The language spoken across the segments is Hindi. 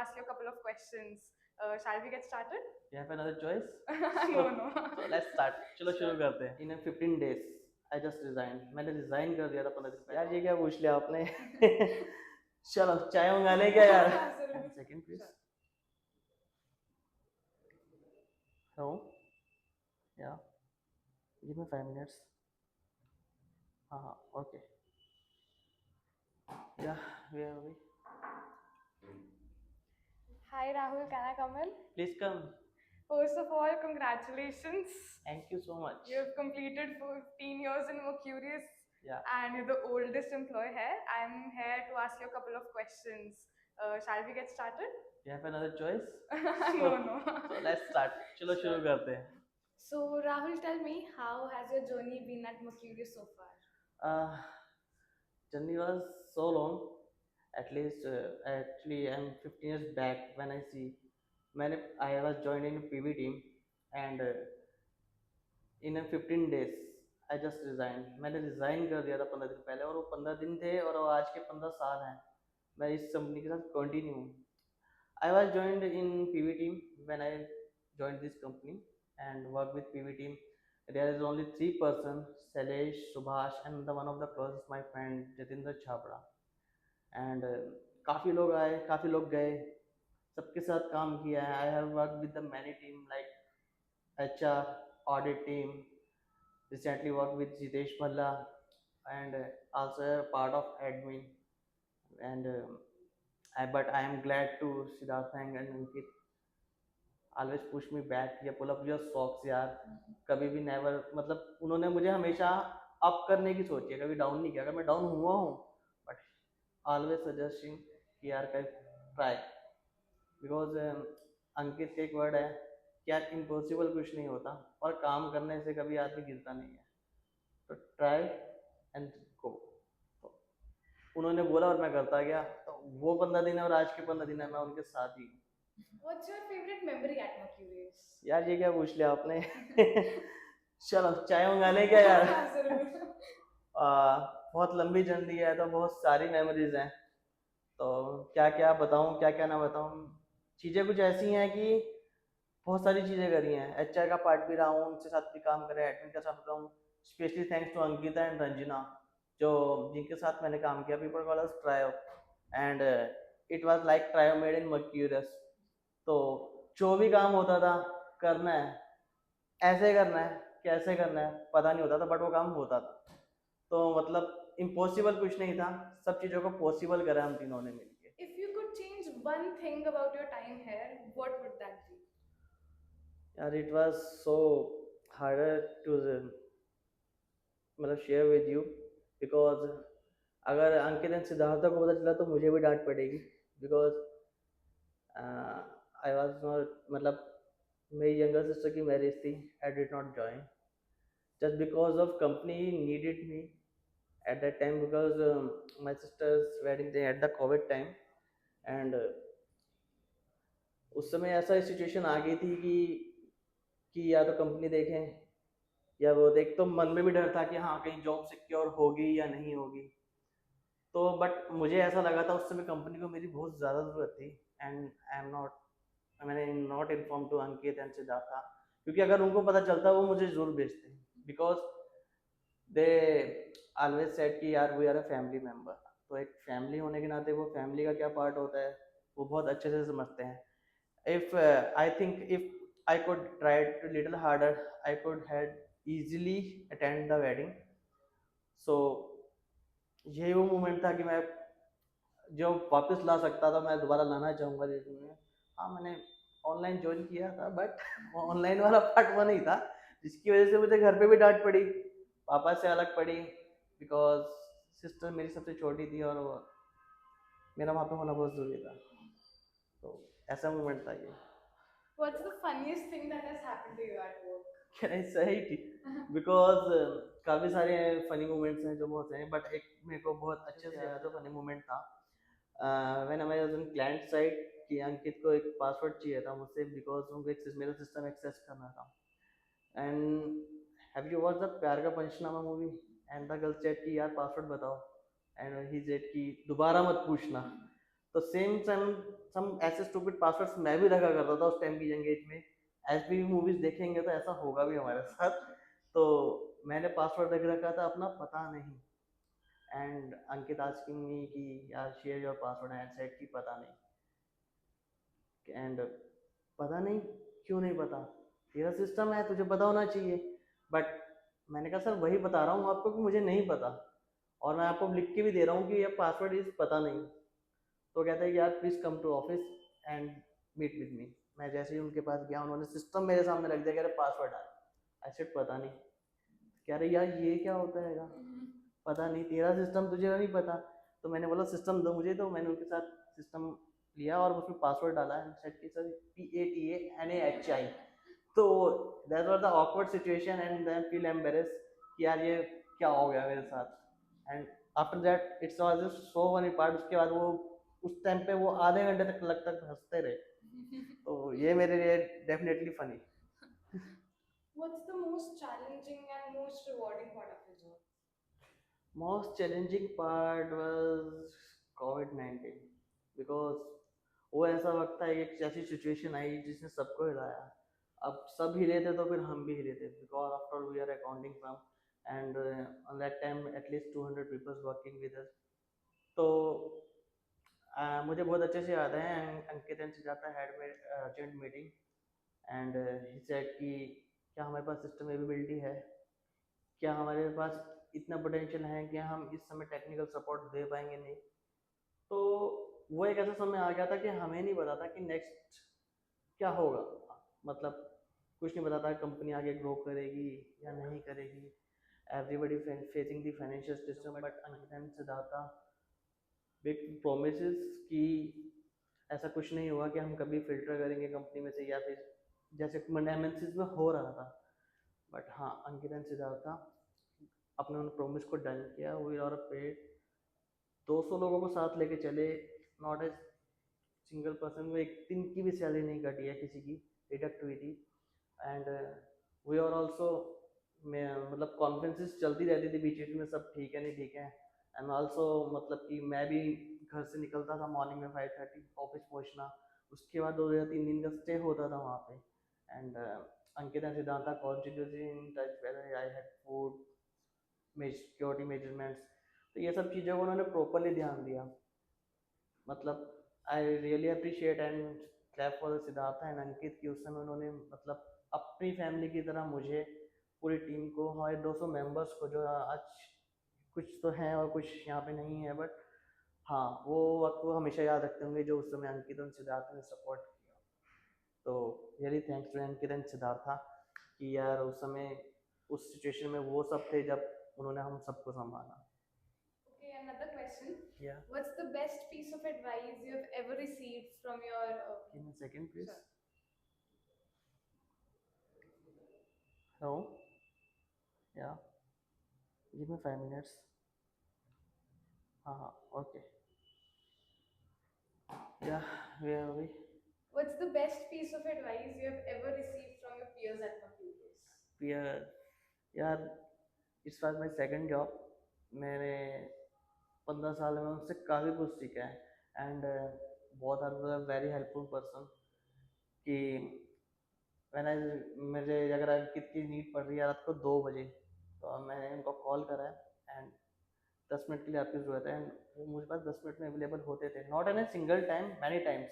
ask you a couple of questions. Shall we get started? You have another choice? No, no. So let's start. चलो Sure. शुरू करते हैं. In a 15 days, I just resigned. मैंने resign कर दिया था 15 दिन पहले. यार ये क्या पूछ लिया आपने? चलो चाय मंगा लें क्या यार? जरूर. And second please. Hello. Yeah. Give me 5 minutes. हाँ. Okay. Yeah. Where are we? Hi Rahul, can I come in? Please come. First of all, congratulations. Thank you so much. You have completed 15 years in Mercurius. Yeah. And you're the oldest employee here. I'm here to ask you a couple of questions. Shall we get started? You have another choice? No, no. So let's start. चलो शुरू करते हैं. So Rahul, tell me, how has your journey been at Mercurius so far? Journey was so long. At least, actually, I'm 15 years back when I see. I was joined in PV team, and in a 15 days, I just resigned. मैंने resign कर दिया था 15 दिन पहले, और वो 15 दिन थे और वो आज के 15 साल हैं. मैं इस कंपनी के साथ कंटिन्यू हूँ. I was joined in PV team when I joined this company and worked with PV team. There is only 3 persons: Salesh, Subhash, and the one of the closest my friend Jatinder Chhabra. And काफ़ी लोग आए, काफ़ी लोग गए, सबके साथ काम किया है. I have worked with the many team like HR, audit team. Recently worked with Jitesh Bhalla, and also a part of admin. And but I am glad to Siddharth and Ankit always push me back. या pull up your socks यार. कभी भी never, मतलब उन्होंने मुझे हमेशा अप करने की सोची है, कभी डाउन नहीं किया. अगर मैं डाउन हुआ हूँ, बट ऑलवेज सजेस्टिंग कि यार कर ट्राई. बिकॉज अंकित का एक वर्ड है कि यार इम्पॉसिबल कुछ नहीं होता, और काम करने से कभी आदमी गिरता नहीं है. तो ट्राई एंड गो. तो उन्होंने बोला और मैं करता गया. तो वो 15 दिन है और आज के 15 दिन है मैं उनके साथ ही. What's your favorite memory at Mercurius? यार ये क्या पूछ लिया आपने? चलो चाय मंगा लें क्या यार? बहुत लंबी जर्नी है तो बहुत सारी मेमोरीज हैं. तो क्या क्या बताऊं, क्या क्या ना बताऊं. चीज़ें कुछ ऐसी हैं कि बहुत सारी चीज़ें करी हैं. HR का पार्ट भी रहा हूँ, उनके साथ भी काम करा, एडमिन के साथ रहा हूँ. Specially thanks to Ankita and Ranjana, जो जिनके साथ मैंने काम किया. People call us trio, and it was like trio made in Mercurious. तो जो भी काम होता था, करना है, ऐसे करना है, कैसे करना है पता नहीं होता था, बट वो काम होता था. तो मतलब इम्पॉसिबल कुछ नहीं था, सब चीज़ों को पॉसिबल करा हम तीनों ने मिलकर. If you could change one thing about your time here, what would that be? यार it was so harder to मतलब शेयर विद यू, बिकॉज अगर अंकित एंड सिद्धार्थ को पता चला तो मुझे भी डांट पड़ेगी. बिकॉज आई वाज नॉट, मतलब मेरी यंगर सिस्टर की मैरिज थी. I did not join just because of company needed me at that time, because my sister's wedding they had the COVID time. And उस समय ऐसा सिचुएशन आ गई थी कि या तो कंपनी देखें या वो देख. तो मन में भी डर था कि हाँ कहीं जॉब सिक्योर होगी या नहीं होगी. तो बट मुझे ऐसा लगा था उस समय कंपनी को मेरी बहुत ज़्यादा ज़रूरत थी. एंड आई एम नॉट, मैंने not inform to Ankit and Siddharth, क्योंकि अगर उनको पता चलता वो मुझे ज़रूर भेजते. बिकॉज दे ऑलवेज सेड कि यार we are a family member. तो एक फैमिली होने के नाते वो फैमिली का क्या पार्ट होता है वो बहुत अच्छे से समझते हैं. If I think if I could try to little harder, I could had easily attend the wedding. So यही वो मोमेंट था कि मैं जो वापस ला सकता था, मैं दोबारा लाना चाहूँगा जिंदगी में. हाँ मैंने ऑनलाइन ज्वाइन किया था, बट ऑनलाइन वाला पार्ट वो नहीं था जिसकी वजह से मुझे घर पे भी डांट पड़ी, पापा से अलग पड़ी. बिकॉज सिस्टर मेरी सबसे छोटी थी और मेरा वहाँ पे होना बहुत ज़रूरी था. तो ऐसा मोमेंट था ये. What's the funniest thing that has happened to you at work? Can I say it? Because काफ़ी सारे फनी मोमेंट्स हैं जो बहुत हैं, बट एक मेरे को बहुत अच्छे से याद है फनी मोमेंट था. When I was in client side कि अंकित को एक पासवर्ड चाहिए था मुझसे, बिकॉज उनको एक मेरा सिस्टम एक्सेस करना था. And have you watch the Pyaar Ka Punchnama movie? And the girl said कि यार पासवर्ड बताओ. एंड ही सेड कि दोबारा मत पूछना. तो सेम सम सम ऐसे स्टूपिड पासवर्ड्स मैं भी रखा करता था उस टाइम की यंग एज में। एस भी मूवीज देखेंगे तो ऐसा होगा भी हमारे साथ। तो मैंने पासवर्ड रख रखा था अपना पता नहीं, एंड अंकित आस्किंग मी कि यार share your password, and said कि पता नहीं। एंड पता नहीं, क्यों नहीं पता, तेरा सिस्टम है तुझे पता होना चाहिए। बट मैंने कहा सर वही बता रहा हूँ आपको कि मुझे नहीं पता, और मैं आपको लिख के भी दे रहा हूँ कि ये पासवर्ड इज पता नहीं। तो कहता है कि यार please come to office and meet with me. मैं जैसे ही उनके पास गया, उन्होंने सिस्टम मेरे सामने रख दिया, कह रहे पासवर्ड डाल। आई सेड पता नहीं। कह रहे यार ये क्या होता है, पता नहीं, तेरा सिस्टम तुझे नहीं पता। तो मैंने बोला सिस्टम दो मुझे, तो मैंने उनके साथ सिस्टम लिया और उसमें पासवर्ड डाला एंड सेट की सर PATANAHI। तो that was the awkward situation and then feel embarrass कि यार ये क्या हो गया मेरे साथ। And after that it's was just so funny part. उसके बाद वो उस टाइम पे वो आधे घंटे तक लगता हंसते रहे। तो ये मेरे लिए definitely funny. What's the most challenging and most rewarding part of your job? Most challenging part was COVID-19, because वो ऐसा वक्त था, एक ऐसी सिचुएशन आई जिसने सबको हिलाया। अब सब हिले थे तो फिर हम भी हिले थे, because after we are accounting from, and on that time at least 200 peoples working with us. तो मुझे बहुत अच्छे से याद है, अंकित से जाता है हेड में urgent meeting, and he said कि क्या हमारे पास सिस्टम एबिलिटी है, क्या हमारे पास इतना पोटेंशियल है कि हम इस समय टेक्निकल सपोर्ट दे पाएंगे, नहीं। तो वो एक ऐसा समय आ गया था कि हमें नहीं पता था कि नेक्स्ट क्या होगा। मतलब कुछ नहीं पता था कंपनी आगे ग्रो करेगी या नहीं करेगी। Everybody facing the financial system, but Ankit and Siddhartha big promises कि ऐसा कुछ नहीं होगा कि हम कभी फिल्टर करेंगे कंपनी में से, या फिर जैसे एमएनसीज में हो रहा था। बट हाँ, अंकित एंड सिद्धार्था अपने उन प्रोमिस को डन किया। वी आर पेड 200 लोगों को साथ लेके चले, नॉट ए सिंगल पर्सन, वो एक दिन की भी सैलरी नहीं कटी है किसी की, डिडक्ट हुई थी। एंड वी आर ऑल्सो, मतलब कॉन्फ्रेंसेस चलती रहती थी बीच बीच में, सब ठीक है नहीं ठीक है। एंड ऑल्सो मतलब कि मैं भी घर से निकलता था मॉर्निंग में 5:30 ऑफिस पहुंचना, उसके बाद 2 या 3 दिन का स्टे होता था वहाँ पे। And Ankit and Siddhanta continuously in touch, whether I had food, security measurements. तो ये सब चीज़ों को उन्होंने प्रॉपरली ध्यान दिया। मतलब I really appreciate and clap for Siddharth and Ankit की, उस समय उन्होंने मतलब अपनी फैमिली की तरह मुझे, पूरी टीम को, हमारे 200 मेंबर्स को, जो आज कुछ तो हैं और कुछ यहाँ पे नहीं है, बट हाँ वो वक्त वो हमेशा याद रखते होंगे जो उस समय अंकित और सिद्धार्थ ने सपोर्ट किया। तो really thanks to Ankit and Siddhartha कि यार उस समय उस सिचुएशन में वो सब थे जब उन्होंने हम सबको संभाला। Okay, another question. Yeah. What's the best piece of advice you have ever received from your? Give me a second, please. Sure. Hello. Yeah. Give me 5 minutes. Okay. Yeah, where are we? What's the best piece of advice you have ever received from your peers at computers? Peer. यार इस बार माई सेकंड जॉब, मैंने 15 साल में उनसे काफ़ी कुछ सीखा है। एंड बहुत आर वेरी हेल्पफुल पर्सन कि मैंने, मुझे अगर अंकित की नीड पड़ रही है रात को 2 बजे, तो मैंने उनको कॉल करा है एंड 10 मिनट के लिए आपकी ज़रूरत है, एंड वो मुझे पास 10 मिनट में अवेलेबल होते थे, not an a single time, many times.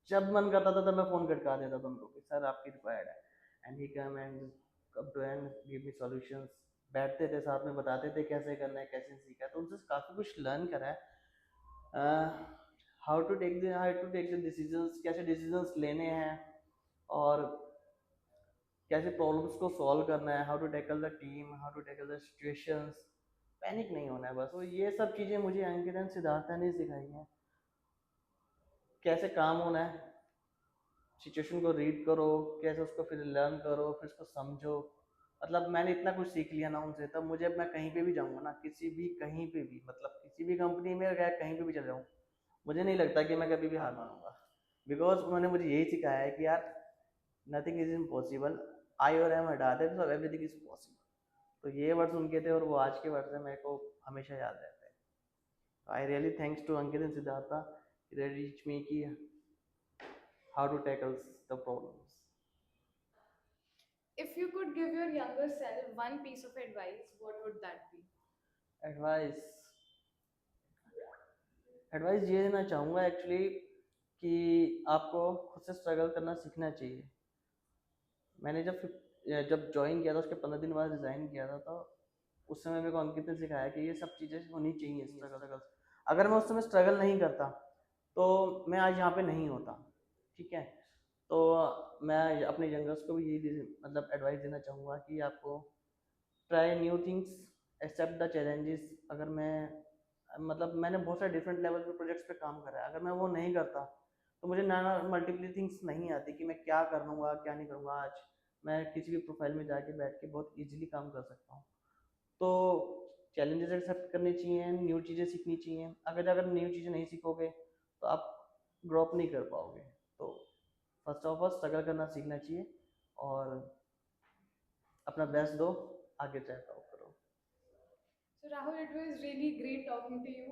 जब मन करता था तब मैं फ़ोन खटका देता था उनको कि सर आपकी रिक्वायर्ड है, and he come and come to and give me solutions. बैठते थे साथ में, बताते थे कैसे करना है, कैसे सीखा है, तो उनसे काफ़ी कुछ लर्न करा है। How to take the decisions, कैसे डिसीजंस लेने हैं, और कैसे प्रॉब्लम्स को सॉल्व करना है, how to tackle the team, how to tackle the situations, panic नहीं होना है बस। तो ये सब चीज़ें मुझे अंकित एंड सिद्धार्थ ने सिखाई हैं। कैसे काम होना है, सिचुएशन को रीड करो, कैसे उसको फिर लर्न करो, फिर उसको समझो। मतलब मैंने इतना कुछ सीख लिया ना उनसे, तब मुझे, मैं कहीं पे भी जाऊँगा ना, किसी भी कहीं पे भी, मतलब किसी भी कंपनी में अगर कहीं पे भी चले जाऊँ, मुझे नहीं लगता कि मैं कभी भी हार मानूंगा। बिकॉज उन्होंने मुझे यही सिखाया है कि यार नथिंग इज इम्पॉसिबल, आई और एम हटा दे तो एवरीथिंग इज पॉसिबल। तो ये वर्ड्स उनके थे और वो आज के वर्ड्स हैं, मेरे को हमेशा याद रहते हैं। तो I really thanks to Ankit and Siddhartha they teach me कि how to tackle the problems. If you could give your younger self one piece of advice, what would that be? Advice advice ये देना चाहूँगा एक्चुअली कि आपको खुद से स्ट्रगल करना सीखना चाहिए। मैंने जब ज्वाइन किया था उसके 15 दिन बाद रिज़ाइन किया था, तो उस समय मेरे को अंकित ने सिखाया कि ये सब चीज़ें होनी चाहिए स्ट्रगल। अगर मैं उस समय स्ट्रगल नहीं करता तो मैं आज यहाँ पे नहीं होता, ठीक है। तो मैं अपने यंगर्स को भी यही मतलब एडवाइस देना चाहूँगा कि आपको try new things, accept the challenges. अगर मैंने बहुत सारे डिफरेंट लेवल पे प्रोजेक्ट्स पे काम करा है, अगर मैं वो नहीं करता तो मुझे ना मल्टीपल थिंग्स नहीं आती कि मैं क्या करूँगा क्या नहीं करूँगा। आज मैं किसी भी प्रोफाइल में जाके बैठ के बहुत इजीली काम कर सकता हूँ। तो चैलेंजेस एक्सेप्ट करने चाहिए, न्यू चीज़ें सीखनी चाहिए। अगर अगर न्यू चीज़ें नहीं सीखोगे तो आप ग्रो अप नहीं कर पाओगे। तो फर्स्ट ऑफ ऑल स्ट्रगल करना सीखना चाहिए और अपना बेस्ट दो, आगे ट्राई करो। So, Rahul, it was really great talking to you,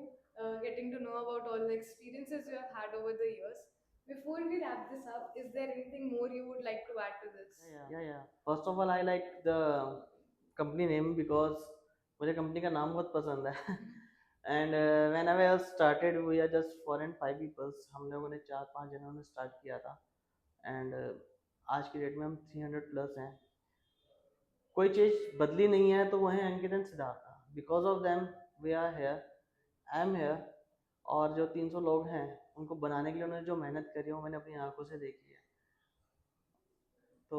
getting to know about all the experiences you have had over the years. Before we wrap this up, is there anything more you would like to add to this? Yeah. First of all, I like the company name because मुझे कंपनी का नाम बहुत पसंद है। And when I was started we are just 4 and 5 peoples, हम लोगों ने 4-5 जनों ने स्टार्ट किया था। एंड आज की डेट में हम 300 प्लस हैं। कोई चीज़ बदली नहीं है तो वो है Ankit and Siddharth. Because of them we are here, I am here. और जो 300 लोग हैं उनको बनाने के लिए उन्होंने जो मेहनत करी है वो मैंने अपनी आंखों से देखी है। तो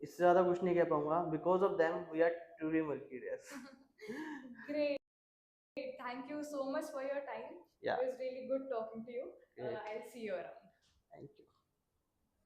इससे ज़्यादा कुछ नहीं कह पाऊँगा। Because of them we are truly Mercurious. Great. Thank you so much for your time. Yeah. It was really good talking to you. Great. I'll see you around.